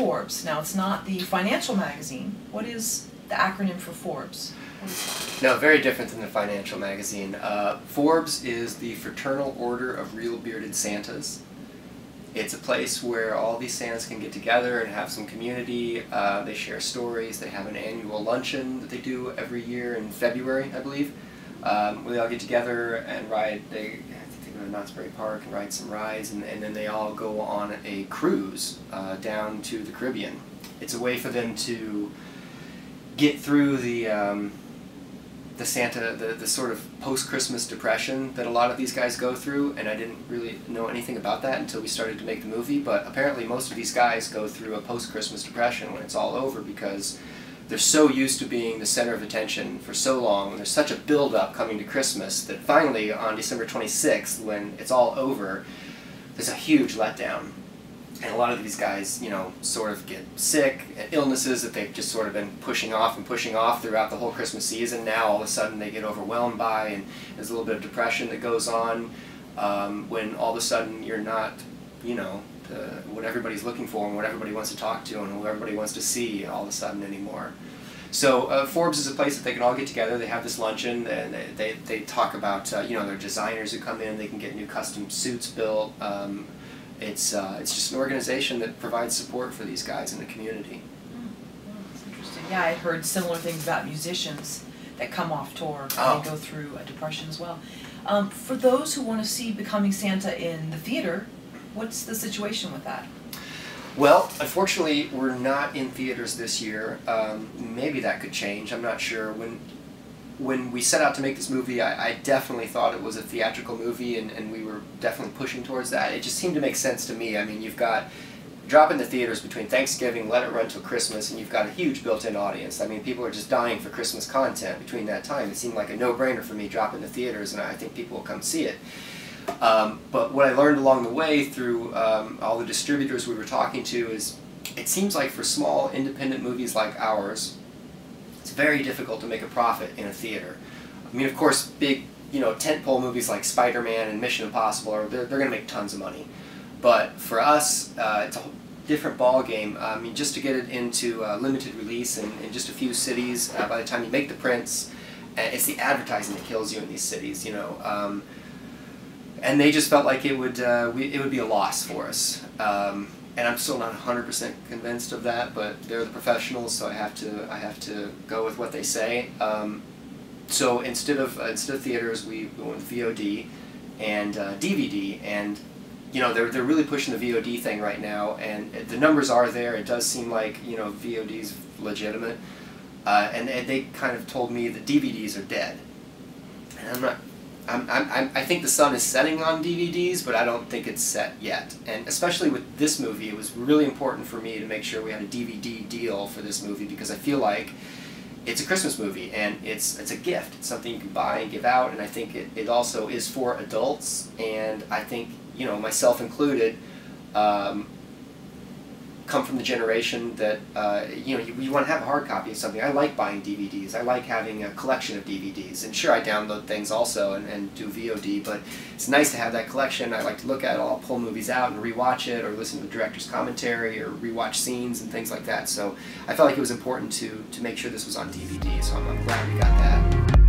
Forbes. Now, it's not the financial magazine. What is the acronym for Forbes? No, very different than the financial magazine. Forbes is the Fraternal Order of Real Bearded Santas. It's a place where all these Santas can get together and have some community. They share stories. They have an annual luncheon that they do every year in February, I believe, where they all get together and ride. They go to Knott's Berry Park and ride some rides, and then they all go on a cruise down to the Caribbean. It's a way for them to get through the sort of post-Christmas depression that a lot of these guys go through, and I didn't really know anything about that until we started to make the movie, but apparently most of these guys go through a post-Christmas depression when it's all over because they're so used to being the center of attention for so long, and there's such a build-up coming to Christmas that finally on December 26th, when it's all over, there's a huge letdown. And a lot of these guys, you know, sort of get sick, and illnesses that they've just sort of been pushing off throughout the whole Christmas season. Now all of a sudden they get overwhelmed by, and there's a little bit of depression that goes on when all of a sudden you're not, you know, what everybody's looking for and what everybody wants to talk to and who everybody wants to see all of a sudden anymore. So Forbes is a place that they can all get together. They have this luncheon, and they talk about, you know, their designers who come in. They can get new custom suits built. It's just an organization that provides support for these guys in the community. That's interesting. Yeah, I heard similar things about musicians that come off tour and they go through a depression as well. For those who want to see Becoming Santa in the theater, what's the situation with that? Well, unfortunately, we're not in theaters this year. Maybe that could change. I'm not sure. When we set out to make this movie, I definitely thought it was a theatrical movie, and we were definitely pushing towards that. It just seemed to make sense to me. I mean, you've got drop in the theaters between Thanksgiving, let it run till Christmas, and you've got a huge built-in audience. I mean, people are just dying for Christmas content between that time. It seemed like a no-brainer for me, drop in the theaters, and I think people will come see it. But what I learned along the way through all the distributors we were talking to is it seems like for small independent movies like ours, it's very difficult to make a profit in a theater. I mean, of course, big, you know, tentpole movies like Spider-Man and Mission Impossible, they're going to make tons of money. But for us, it's a different ball game. I mean, just to get it into limited release in just a few cities, by the time you make the prints, it's the advertising that kills you in these cities, you know. And they just felt like it would be a loss for us. And I'm still not 100% convinced of that, but they're the professionals, so I have to go with what they say. So instead of theaters, we went with VOD and DVD, and you know they're really pushing the VOD thing right now, and the numbers are there. It does seem like, you know, VOD's legitimate, and they kind of told me that DVDs are dead, and I'm not. I think the sun is setting on DVDs, but I don't think it's set yet. And especially with this movie, it was really important for me to make sure we had a DVD deal for this movie, because I feel like it's a Christmas movie, and it's a gift. It's something you can buy and give out, and I think it also is for adults, and I think, you know, myself included, come from the generation that, you know, you want to have a hard copy of something. I like buying DVDs. I like having a collection of DVDs. And sure, I download things also and do VOD, but it's nice to have that collection. I like to look at it. I'll pull movies out and rewatch it, or listen to the director's commentary, or rewatch scenes and things like that. So I felt like it was important to make sure this was on DVD, so I'm glad we got that.